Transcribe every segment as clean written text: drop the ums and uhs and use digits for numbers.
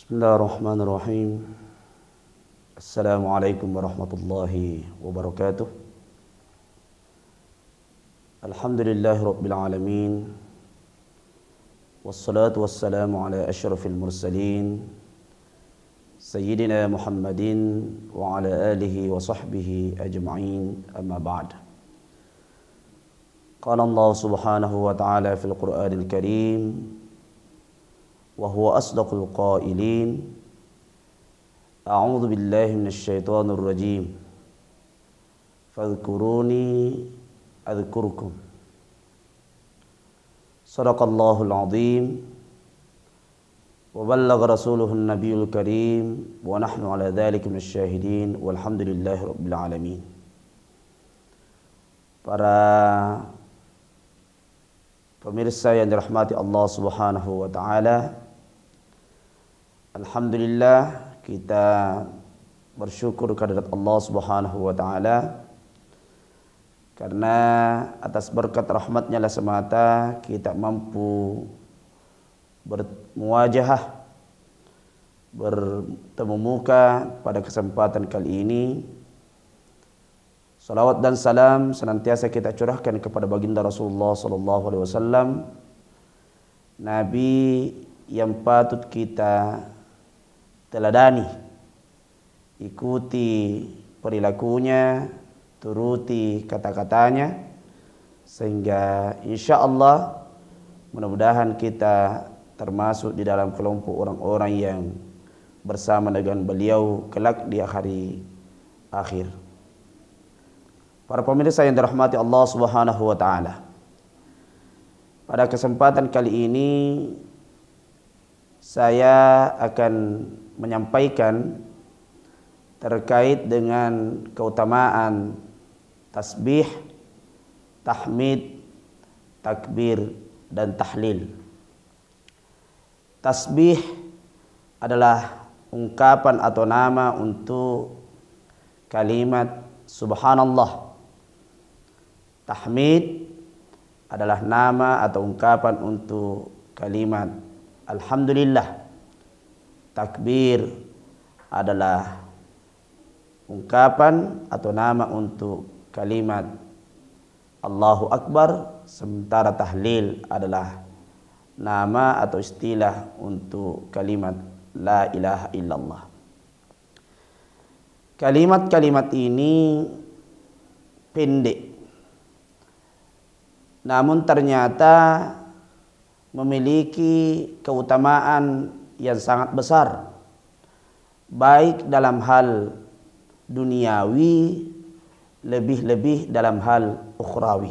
Bismillahirrahmanirrahim. Assalamualaikum warahmatullahi wabarakatuh. Alhamdulillahi rabbil alamin. Wassalatu wassalamu ala asyrafil mursalin Sayyidina Muhammadin wa ala alihi wa sahbihi ajma'in, amma ba'd. Qala Allah subhanahu wa ta'ala fil Qur'anil Karim wa huwa asdaqul qailin. A'udzu billahi minasy syaithanir rajim. Fadhkuruni adzkurkum. Shadaqallahul azim. Wa ballagha rasuluhun nabiyul karim wa nahnu ala dzalika minasyahidin walhamdulillahi rabbil alamin. Para pemirsa yang dirahmati Allah Subhanahu wa taala, alhamdulillah kita bersyukur kehadirat Allah Subhanahu wa taala karena atas berkat rahmatnya lah semata kita mampu bermuwajahah, bertemu muka pada kesempatan kali ini. Salawat dan salam senantiasa kita curahkan kepada baginda Rasulullah sallallahu alaihi wasallam, nabi yang patut kita teladani, ikuti perilakunya, turuti kata-katanya, sehingga insya Allah mudah-mudahan kita termasuk di dalam kelompok orang-orang yang bersama dengan beliau kelak di hari akhir. Para pemirsa yang dirahmati Allah Subhanahu wa taala, pada kesempatan kali ini saya akan menyampaikan terkait dengan keutamaan tasbih, tahmid, takbir dan tahlil. Tasbih adalah ungkapan atau nama untuk kalimat subhanallah. Tahmid adalah nama atau ungkapan untuk kalimat alhamdulillah. Takbir adalah ungkapan atau nama untuk kalimat Allahu Akbar, sementara tahlil adalah nama atau istilah untuk kalimat la ilaha illallah. Kalimat-kalimat ini pendek, namun ternyata memiliki keutamaan yang sangat besar, baik dalam hal duniawi, lebih-lebih dalam hal ukhrawi.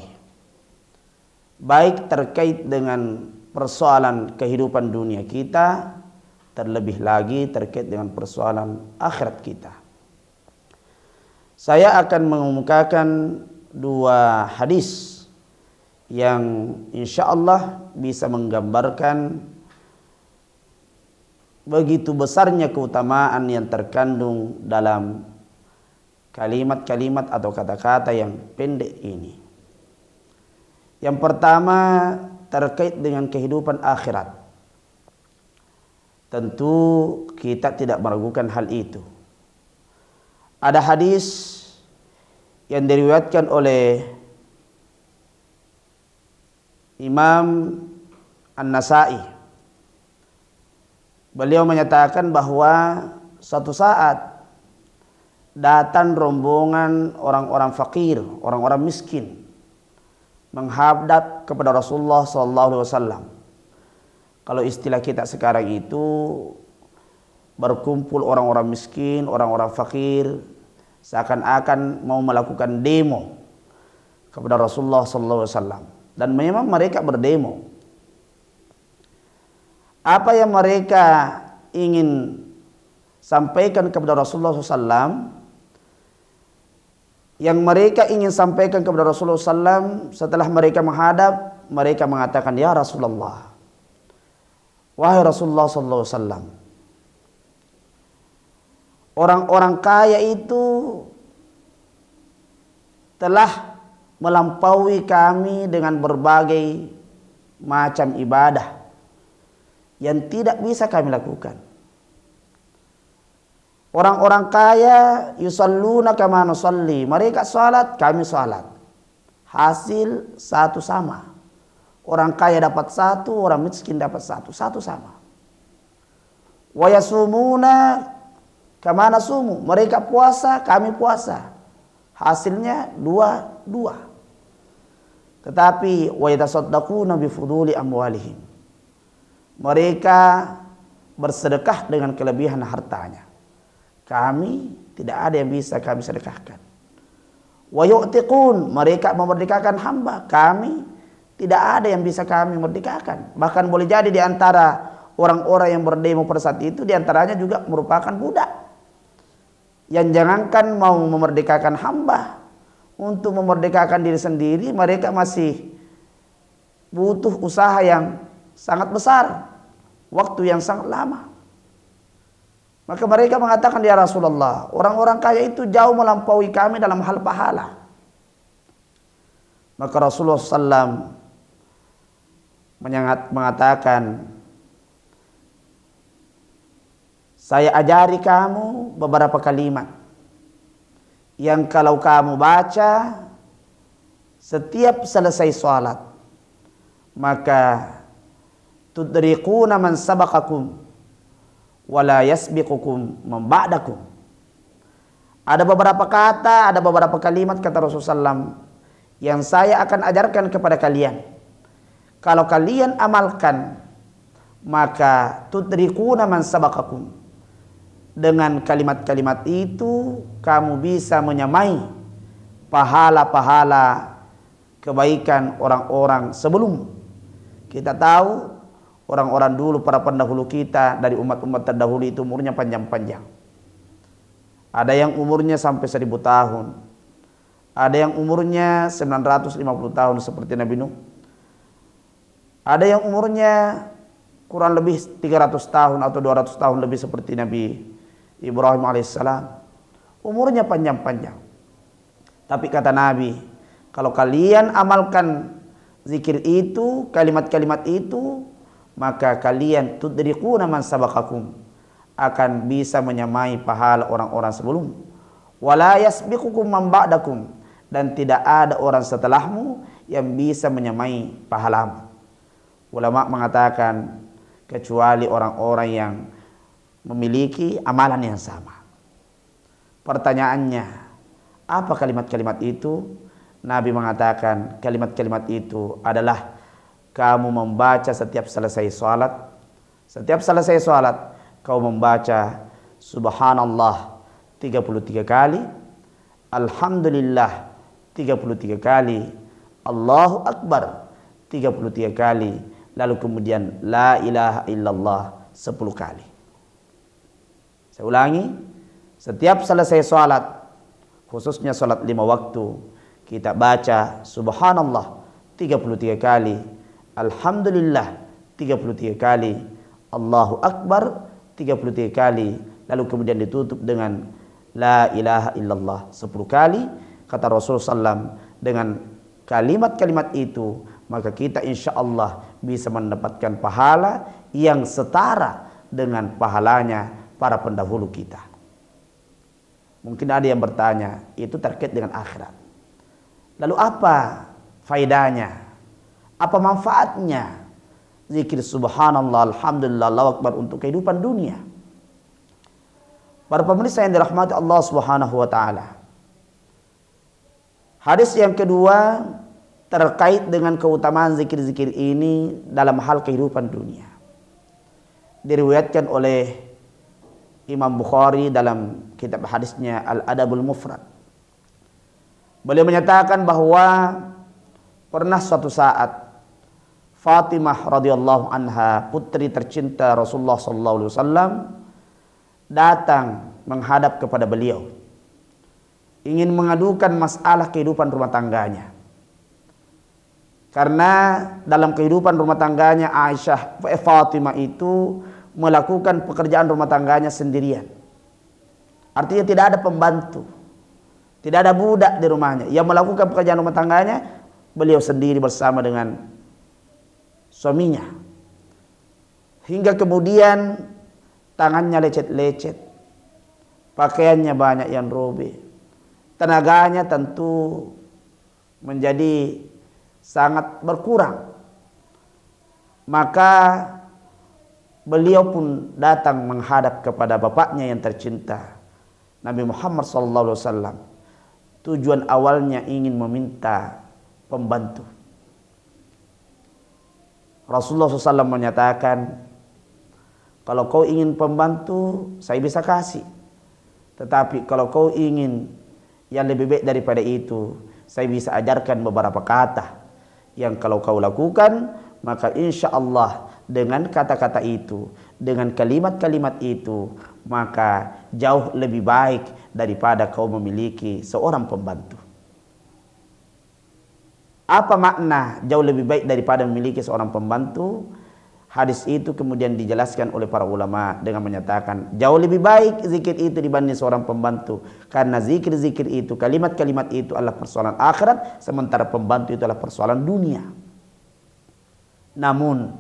Baik terkait dengan persoalan kehidupan dunia kita, terlebih lagi terkait dengan persoalan akhirat kita. Saya akan mengemukakan dua hadis yang insya Allah bisa menggambarkan begitu besarnya keutamaan yang terkandung dalam kalimat-kalimat atau kata-kata yang pendek ini. Yang pertama terkait dengan kehidupan akhirat. Tentu kita tidak meragukan hal itu. Ada hadis yang diriwayatkan oleh Imam An-Nasa'i. Beliau menyatakan bahwa suatu saat datang rombongan orang-orang fakir, orang-orang miskin menghadap kepada Rasulullah SAW. Kalau istilah kita sekarang itu berkumpul orang-orang miskin, orang-orang fakir, seakan-akan mau melakukan demo kepada Rasulullah SAW. Dan memang mereka berdemo. Apa yang mereka ingin sampaikan kepada Rasulullah SAW, yang mereka ingin sampaikan kepada Rasulullah SAW setelah mereka menghadap, mereka mengatakan, ya Rasulullah, wahai Rasulullah SAW, orang-orang kaya itu telah melampaui kami dengan berbagai macam ibadah yang tidak bisa kami lakukan. Orang-orang kaya yusalluna kama nusalli. Mereka salat, kami salat. Hasil satu sama. Orang kaya dapat satu, orang miskin dapat satu. Satu sama. Wa yasumuna kama nasumu. Mereka puasa, kami puasa. Hasilnya dua. Tetapi wa yatasaddaquna bi fuduli amwalihim. Mereka bersedekah dengan kelebihan hartanya. Kami tidak ada yang bisa kami sedekahkan. Wa yu'tiqun, mereka memerdekakan hamba. Kami tidak ada yang bisa kami merdekakan. Bahkan boleh jadi di antara orang-orang yang berdemo pada saat itu, di antaranya juga merupakan budak. Yang jangankan mau memerdekakan hamba, untuk memerdekakan diri sendiri mereka masih butuh usaha yang sangat besar, waktu yang sangat lama. Maka mereka mengatakan, ya Rasulullah, orang-orang kaya itu jauh melampaui kami dalam hal pahala. Maka Rasulullah SAW mengatakan, saya ajari kamu beberapa kalimat yang kalau kamu baca setiap selesai sholat, maka tudriquna man sabaqakum wala yasbiqukum man ba'dakum. Ada beberapa kata, ada beberapa kalimat kata Rasulullah SAW yang saya akan ajarkan kepada kalian. Kalau kalian amalkan, maka tudriquna man sabaqakum. Dengan kalimat-kalimat itu kamu bisa menyamai pahala-pahala kebaikan orang-orang sebelum. Kita tahu orang-orang dulu, para pendahulu kita dari umat-umat terdahulu itu umurnya panjang-panjang. Ada yang umurnya sampai 1000 tahun. Ada yang umurnya 950 tahun seperti Nabi Nuh. Ada yang umurnya kurang lebih 300 tahun atau 200 tahun lebih seperti Nabi Ibrahim alaihissalam. Umurnya panjang-panjang. Tapi kata Nabi, kalau kalian amalkan zikir itu, kalimat-kalimat itu, maka kalian tudriquna man sabaqakum, akan bisa menyamai pahala orang-orang sebelum. Wala yasbiqukum man ba'dakum, dan tidak ada orang setelahmu yang bisa menyamai pahalamu. Ulama mengatakan kecuali orang-orang yang memiliki amalan yang sama. Pertanyaannya, apa kalimat-kalimat itu? Nabi mengatakan kalimat-kalimat itu adalah kamu membaca setiap selesai salat. Setiap selesai salat kau membaca subhanallah 33 kali, alhamdulillah 33 kali, Allahu akbar 33 kali, lalu kemudian la ilaha illallah 10 kali. Saya ulangi, setiap selesai salat, khususnya salat 5 waktu, kita baca subhanallah 33 kali, alhamdulillah 33 kali, Allahu akbar 33 kali, lalu kemudian ditutup dengan la ilaha illallah 10 kali. Kata Rasulullah SAW, dengan kalimat-kalimat itu maka kita insya Allah bisa mendapatkan pahala yang setara dengan pahalanya para pendahulu kita. Mungkin ada yang bertanya, itu terkait dengan akhirat. Lalu apa faedahnya? Apa manfaatnya zikir subhanallah, alhamdulillah, Allahu akbar untuk kehidupan dunia? Para pemirsa yang dirahmati Allah Subhanahu wa taala. Hadis yang kedua terkait dengan keutamaan zikir-zikir ini dalam hal kehidupan dunia. Diriwayatkan oleh Imam Bukhari dalam kitab hadisnya Al-Adabul Mufrad. Beliau menyatakan bahwa pernah suatu saat Fatimah radhiyallahu anha, putri tercinta Rasulullah sallallahu alaihi wasallam, datang menghadap kepada beliau, ingin mengadukan masalah kehidupan rumah tangganya. Karena dalam kehidupan rumah tangganya Fatimah itu melakukan pekerjaan rumah tangganya sendirian. Artinya tidak ada pembantu, tidak ada budak di rumahnya. Yang melakukan pekerjaan rumah tangganya beliau sendiri bersama dengan suaminya. Hingga kemudian tangannya lecet-lecet, pakaiannya banyak yang robek, tenaganya tentu menjadi sangat berkurang. Maka beliau pun datang menghadap kepada bapaknya yang tercinta, Nabi Muhammad SAW. Tujuan awalnya ingin meminta pembantu. Rasulullah SAW menyatakan, kalau kau ingin pembantu, saya bisa kasih. Tetapi kalau kau ingin yang lebih baik daripada itu, saya bisa ajarkan beberapa kata yang kalau kau lakukan, maka insya Allah dengan kata-kata itu, dengan kalimat-kalimat itu, maka jauh lebih baik daripada kau memiliki seorang pembantu. Apa makna jauh lebih baik daripada memiliki seorang pembantu? Hadis itu kemudian dijelaskan oleh para ulama dengan menyatakan jauh lebih baik zikir itu dibanding seorang pembantu, karena zikir-zikir itu, kalimat-kalimat itu adalah persoalan akhirat, sementara pembantu itu adalah persoalan dunia. Namun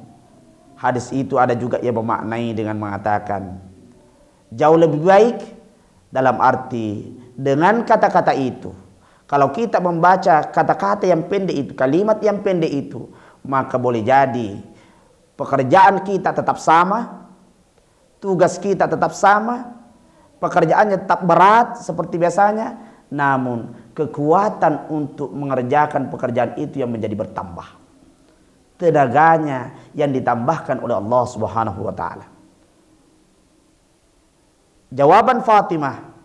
hadis itu ada juga yang memaknai dengan mengatakan jauh lebih baik dalam arti dengan kata-kata itu. Kalau kita membaca kata-kata yang pendek itu, kalimat yang pendek itu, maka boleh jadi pekerjaan kita tetap sama, tugas kita tetap sama, pekerjaannya tetap berat seperti biasanya, namun kekuatan untuk mengerjakan pekerjaan itu yang menjadi bertambah. Tenaganya yang ditambahkan oleh Allah Subhanahu wa taala. Jawaban Fatimah,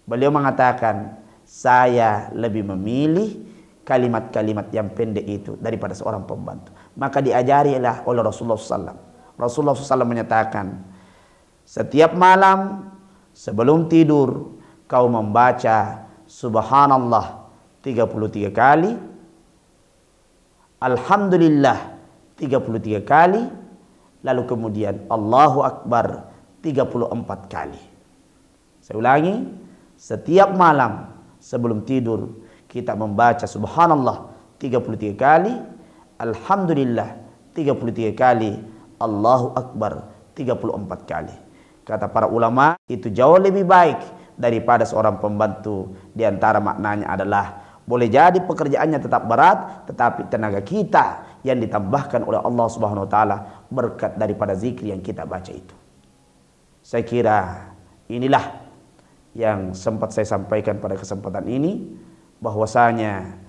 beliau mengatakan, saya lebih memilih kalimat-kalimat yang pendek itu daripada seorang pembantu. Maka diajarilah oleh Rasulullah SAW. Rasulullah SAW menyatakan, setiap malam sebelum tidur kau membaca Subhanallah 33 kali, Alhamdulillah 33 kali, lalu kemudian Allahu Akbar 34 kali. Saya ulangi, setiap malam sebelum tidur kita membaca Subhanallah 33 kali, Alhamdulillah 33 kali, Allahu Akbar 34 kali. Kata para ulama, itu jauh lebih baik daripada seorang pembantu. Di antara maknanya adalah boleh jadi pekerjaannya tetap berat, tetapi tenaga kita yang ditambahkan oleh Allah Subhanahu wa taala berkat daripada zikir yang kita baca itu. Saya kira inilah yang sempat saya sampaikan pada kesempatan ini, bahwasanya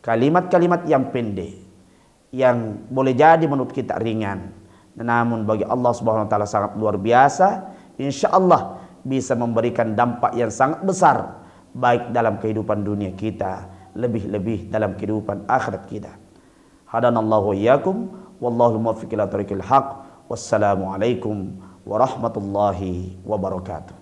kalimat-kalimat yang pendek yang boleh jadi menurut kita ringan, namun bagi Allah Subhanahu wa taala sangat luar biasa, insya Allah bisa memberikan dampak yang sangat besar, baik dalam kehidupan dunia kita, lebih-lebih dalam kehidupan akhirat kita. Hadanallahu wa iyyakum, wallahu muwaffiq ila thoriqil haq. Wassalamualaikum warahmatullahi wabarakatuh.